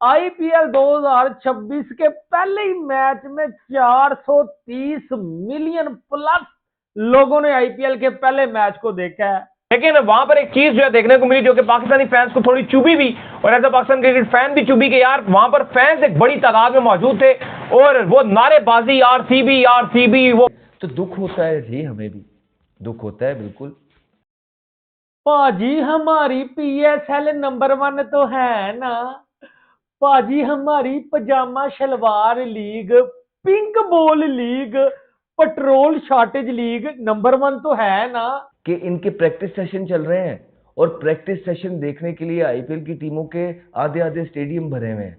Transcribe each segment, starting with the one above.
IPL 2026 के पहले ही match में 430 मिलियन प्लस लोगों ने आईपीएल के पहले मैच को देखा है। लेकिन वहां पर एक चीज जो है देखने को मिली जो कि पाकिस्तानी फैंस को थोड़ी चुभी भी, और ऐसा पाकिस्तान क्रिकेट फैन भी चुभी के यार वहां पर फैंस एक बड़ी तादाद में मौजूद थे और वो नारेबाजी आरसीबी आरसीबी वो। तो दुख होता है जी, हमें भी दुख होता है बिल्कुल। पाजी हमारी पीएसएल नंबर 1 तो है ना। पाजी हमारी पजामा शलवार league, pink ball league, petrol shortage league number 1 तो है ना। कि इनके प्रैक्टिस सेशन चल रहे हैं और प्रैक्टिस सेशन देखने के लिए आईपीएल की टीमों के आधे आधे स्टेडियम भरे हुए हैं।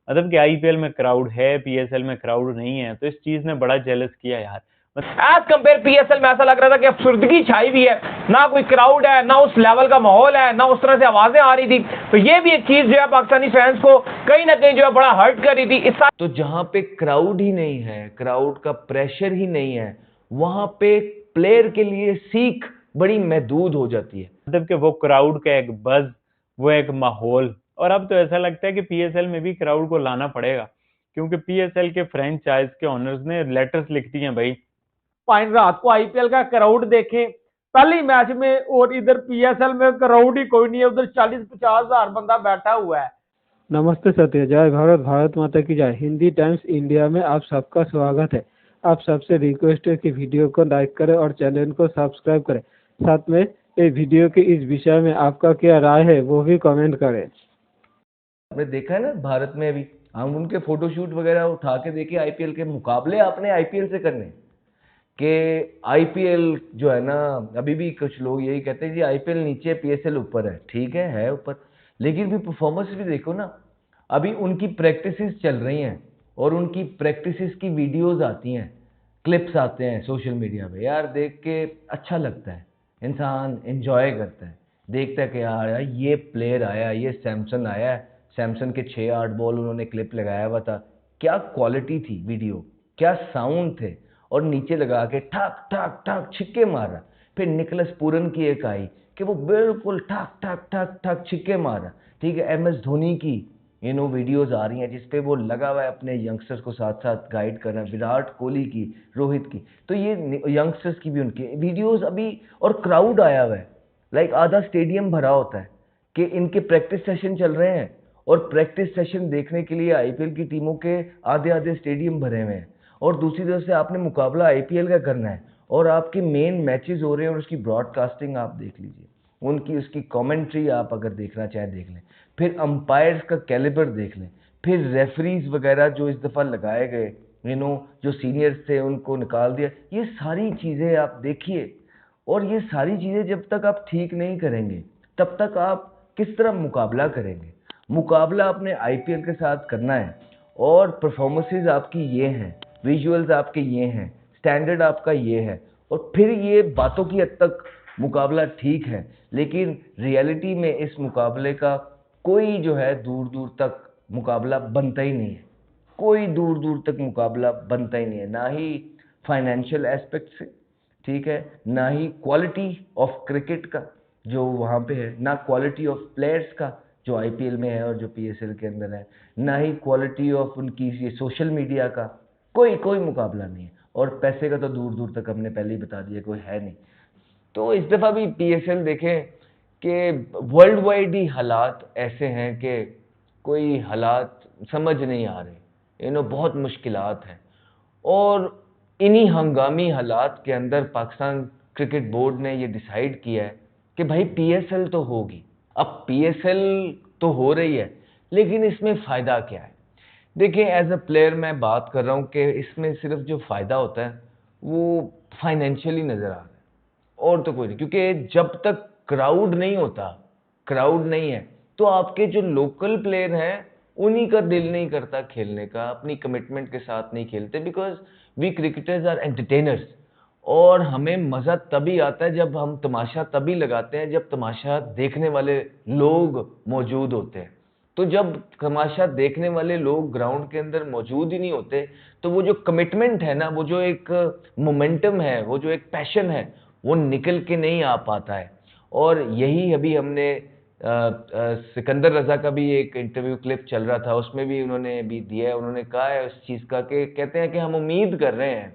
मतलब कि आईपीएल में क्राउड है, पीएसएल में क्राउड नहीं है, तो इस चीज ने बड़ा जेलस किया यार। एज कंपेयर पीएसएल में ऐसा लग रहा था कि अफसुर्दगी छाई हुई है, ना कोई क्राउड है, ना उस लेवल का माहौल है, ना उस तरह से आवाजें आ रही थी। तो ये भी एक चीज जो है पाकिस्तानी फैंस को कहीं ना कहीं जो है बड़ा हर्ट कर रही थी। तो जहां पे क्राउड ही नहीं है, क्राउड का प्रेशर ही नहीं है, वहां पे प्लेयर के लिए सीख बड़ी महदूद हो जाती है। मतलब कि वो क्राउड का एक बज, वो एक माहौल। और अब तो ऐसा लगता है कि पीएसएल में भी क्राउड को लाना पड़ेगा, क्योंकि पीएसएल के फ्रेंचाइज के ओनर्स ने लेटर्स लिख दिए हैं भाई। फाइन रात को आईपीएल का क्राउड देखें पहले मैच में, और इधर पीएसएल में क्राउड ही कोई नहीं है, उधर 40-50 हजार बंदा बैठा हुआ है। नमस्ते सत्य, जय भारत, भारत माता की जय। हिंदी टाइम्स इंडिया में आप सबका स्वागत है। आप सबसे रिक्वेस्ट है कि वीडियो को लाइक करें और चैनल को सब्सक्राइब करें। साथ में इस वीडियो के इस विषय में आपका क्या राय है वो भी कमेंट करें। आपने देखा है ना भारत में अभी हम उनके फोटोशूट वगैरह उठा के देखे, आईपीएल के मुकाबले आपने आईपीएल से करने कि आईपीएल जो है ना, अभी भी कुछ लोग यही कहते हैं जी आईपीएल नीचे पीएसएल ऊपर है। ठीक है ऊपर, लेकिन भी परफॉर्मेंस भी देखो ना। अभी उनकी प्रैक्टिसेस चल रही हैं और उनकी प्रैक्टिसेस की वीडियोस आती हैं, क्लिप्स आते हैं सोशल मीडिया पे, यार देख के अच्छा लगता है। इंसान एंजॉय करता है, देखता है कि यार ये प्लेयर आया, ये सैमसन आया है, सैमसन के 6-8 बॉल उन्होंने क्लिप लगाया हुआ था, क्या क्वालिटी थी वीडियो, क्या साउंड थे, और नीचे लगा के ठक ठक ठक छिक्के मार रहा। फिर निकलस पूरन की एक आई कि वो बिल्कुल ठक ठक ठक ठक छिक्के मार रहा। ठीक है, एमएस धोनी की वीडियोस आ रही हैं जिसपे वो लगा हुआ है अपने यंगस्टर्स को साथ साथ गाइड कर रहा है, विराट कोहली की, रोहित की। तो ये यंगस्टर्स की भी उनकी वीडियोस अभी, और क्राउड आया हुआ है, लाइक आधा स्टेडियम भरा होता है कि इनके प्रैक्टिस सेशन चल रहे हैं और प्रैक्टिस सेशन देखने के लिए आईपीएल की टीमों के आधे आधे स्टेडियम भरे हुए हैं। और दूसरी तरफ से आपने मुकाबला आईपीएल का करना है और आपके मेन मैचेस हो रहे हैं और उसकी ब्रॉडकास्टिंग आप देख लीजिए, उनकी उसकी कमेंट्री आप अगर देखना चाहें देख लें, फिर अंपायर्स का कैलिबर देख लें, फिर रेफरीज वगैरह जो इस दफ़ा लगाए गए, जो सीनियर्स थे उनको निकाल दिया, ये सारी चीज़ें आप देखिए। और ये सारी चीज़ें जब तक आप ठीक नहीं करेंगे तब तक आप किस तरह मुकाबला करेंगे। मुकाबला आपने आईपीएल के साथ करना है और परफॉर्मेंसेज आपकी ये हैं, विजुअल्स आपके ये हैं, स्टैंडर्ड आपका ये है, और फिर ये बातों की हद तक मुकाबला ठीक है, लेकिन रियलिटी में इस मुकाबले का कोई जो है दूर दूर तक मुकाबला बनता ही नहीं है। कोई दूर दूर तक मुकाबला बनता ही नहीं है, ना ही फाइनेंशियल एस्पेक्ट से, ठीक है, ना ही क्वालिटी ऑफ क्रिकेट का जो वहाँ पे है, ना क्वालिटी ऑफ प्लेयर्स का जो आईपीएल में है और जो पीएसएल के अंदर है, ना ही क्वालिटी ऑफ उनकी ये सोशल मीडिया का। कोई मुकाबला नहीं है, और पैसे का तो दूर दूर तक हमने पहले ही बता दिया कोई है नहीं। तो इस दफ़ा भी पीएसएल देखें कि वर्ल्ड वाइड ही हालात ऐसे हैं कि कोई हालात समझ नहीं आ रहे, बहुत मुश्किलात हैं। और इन्हीं हंगामी हालात के अंदर पाकिस्तान क्रिकेट बोर्ड ने ये डिसाइड किया है कि भाई पीएसएल तो होगी। अब पीएसएल तो हो रही है, लेकिन इसमें फ़ायदा क्या है? देखिए, एज अ प्लेयर मैं बात कर रहा हूँ कि इसमें सिर्फ जो फ़ायदा होता है वो फाइनेंशियली नज़र आ रहा है, और तो कोई नहीं। क्योंकि जब तक क्राउड नहीं होता, क्राउड नहीं है, तो आपके जो लोकल प्लेयर हैं उन्हीं का दिल नहीं करता खेलने का, अपनी कमिटमेंट के साथ नहीं खेलते, because we cricketers are entertainers. और हमें मज़ा तभी आता है जब हम तमाशा तभी लगाते हैं जब तमाशा देखने वाले लोग मौजूद होते हैं। तो जब तमाशा देखने वाले लोग ग्राउंड के अंदर मौजूद ही नहीं होते, तो वो जो कमिटमेंट है ना, वो जो एक मोमेंटम है, वो जो एक पैशन है, वो निकल के नहीं आ पाता है। और यही अभी हमने सिकंदर रजा का भी एक इंटरव्यू क्लिप चल रहा था, उसमें भी उन्होंने भी दिया है, उन्होंने कहा है उस चीज़ का कि कहते हैं कि हम उम्मीद कर रहे हैं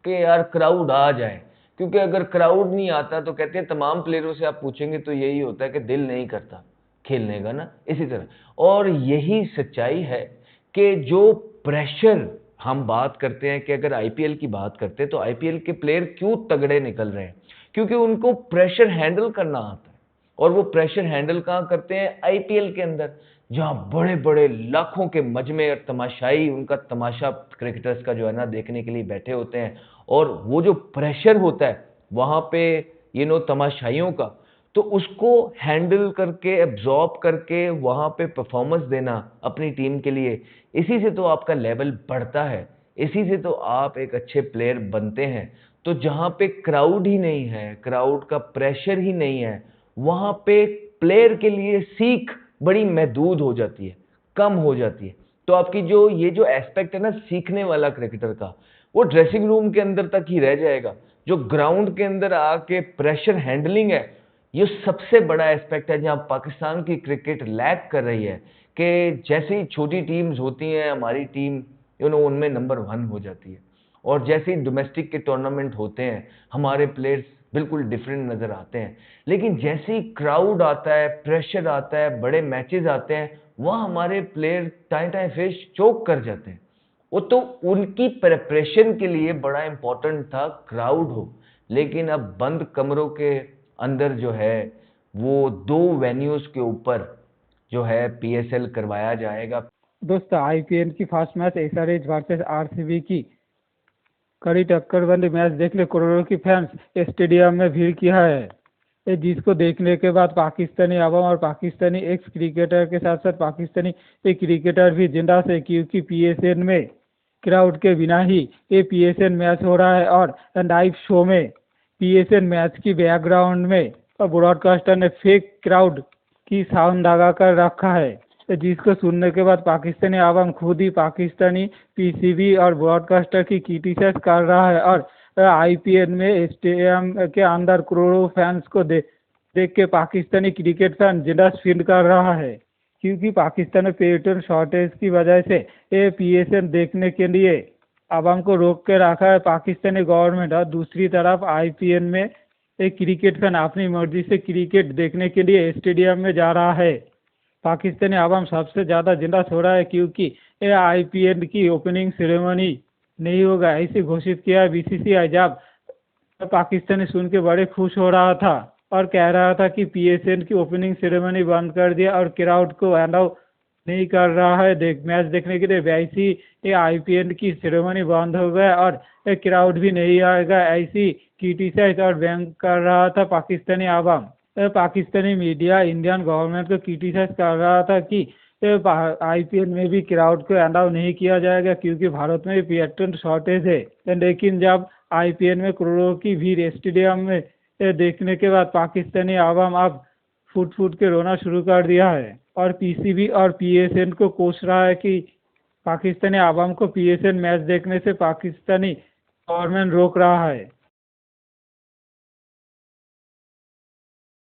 कि यार क्राउड आ जाए, क्योंकि अगर क्राउड नहीं आता तो कहते हैं तमाम प्लेयरों से आप पूछेंगे तो यही होता है कि दिल नहीं करता खेलने का ना, इसी तरह। और यही सच्चाई है कि जो प्रेशर हम बात करते हैं कि अगर आईपीएल की बात करते हैं तो आईपीएल के प्लेयर क्यों तगड़े निकल रहे हैं, क्योंकि उनको प्रेशर हैंडल करना आता है। और वो प्रेशर हैंडल कहाँ करते हैं? आईपीएल के अंदर, जहाँ बड़े बड़े लाखों के मजमे और तमाशाई उनका तमाशा क्रिकेटर्स का जो है ना देखने के लिए बैठे होते हैं, और वो जो प्रेशर होता है वहाँ पे तमाशाइयों का, तो उसको हैंडल करके एब्जॉर्ब करके वहाँ पे परफॉर्मेंस देना अपनी टीम के लिए, इसी से तो आपका लेवल बढ़ता है, इसी से तो आप एक अच्छे प्लेयर बनते हैं। तो जहाँ पे क्राउड ही नहीं है, क्राउड का प्रेशर ही नहीं है, वहाँ पे प्लेयर के लिए सीख बड़ी महदूद हो जाती है, कम हो जाती है। तो आपकी ये जो एस्पेक्ट है ना सीखने वाला क्रिकेटर का, वो ड्रेसिंग रूम के अंदर तक ही रह जाएगा। जो ग्राउंड के अंदर आके प्रेशर हैंडलिंग है, ये सबसे बड़ा एस्पेक्ट है जहाँ पाकिस्तान की क्रिकेट लैक कर रही है, कि जैसे ही छोटी टीम्स होती हैं, हमारी टीम उनमें नंबर 1 हो जाती है, और जैसे ही डोमेस्टिक के टूर्नामेंट होते हैं हमारे प्लेयर्स बिल्कुल डिफरेंट नज़र आते हैं। लेकिन जैसे ही क्राउड आता है, प्रेशर आता है, बड़े मैचेस आते हैं, वहाँ हमारे प्लेयर टाइम टाइम फिश चोक कर जाते हैं। वो तो उनकी प्रिपरेशन के लिए बड़ा इंपॉर्टेंट था क्राउड हो, लेकिन अब बंद कमरों के अंदर जो है वो 2 वेन्यूज के ऊपर जो है पीएसएल करवाया जाएगा। दोस्तों, आईपीएल की first match SRH versus RCB की कड़ी टक्करबंदी मैच देखने करोड़ों की फैंस स्टेडियम में भीड़ किया है, जिसको देखने के बाद पाकिस्तानी अवाम और पाकिस्तानी एक्स क्रिकेटर के साथ साथ पाकिस्तानी एक क्रिकेटर भी जिंदा से, क्योंकि पीएसएल में क्राउड के बिना ही ये पीएसएल मैच हो रहा है। और लाइव शो में पीएसएल मैच की बैकग्राउंड में ब्रॉडकास्टर ने फेक क्राउड की साउंड लगा कर रखा है, जिसको सुनने के बाद पाकिस्तानी आवाम खुद ही पाकिस्तानी पीसीबी और ब्रॉडकास्टर की क्रिटिसाइज कर रहा है। और आईपीएल में स्टेडियम के अंदर करोड़ों फैंस को देख के पाकिस्तानी क्रिकेट फैन जिंदास फील कर रहा है, क्योंकि पाकिस्तान में पेट्रोल शॉर्टेज की वजह से ये पीएसएल देखने के लिए आवाम को रोक के रखा है पाकिस्तानी गवर्नमेंट। और दूसरी तरफ आईपीएल में एक क्रिकेट फैन अपनी मर्जी से क्रिकेट देखने के लिए स्टेडियम में जा रहा है। पाकिस्तानी आवाम सबसे ज़्यादा जिंदा हो रहा है, क्योंकि ये आईपीएल की ओपनिंग सेरेमनी नहीं होगा ऐसे घोषित किया है बीसीसीआई। जब पाकिस्तानी सुन के बड़े खुश हो रहा था और कह रहा था कि पीएसएल की ओपनिंग सेरेमनी बंद कर दिया और क्राउड को अलाउ नहीं कर रहा है मैच देखने के लिए, वैसी ये आईपीएल की सेरेमनी बंद हो गया और क्राउड भी नहीं आएगा, ऐसी क्रिटिसाइज और बैंक कर रहा था पाकिस्तानी आवाम। पाकिस्तानी मीडिया इंडियन गवर्नमेंट को क्रिटिसाइज कर रहा था कि आईपीएल में भी क्राउड को अलाउ नहीं किया जाएगा, क्योंकि भारत में पेट्रोल शॉर्टेज है। लेकिन जब आईपीएल में करोड़ों की भीड़ स्टेडियम में देखने के बाद पाकिस्तानी आवाम अब फुट फुट के रोना शुरू कर दिया है, और पीसीबी और पीएसएल को कोस रहा है कि पाकिस्तानी आवाम को पीएसएल मैच देखने से पाकिस्तानी गवर्नमेंट रोक रहा है।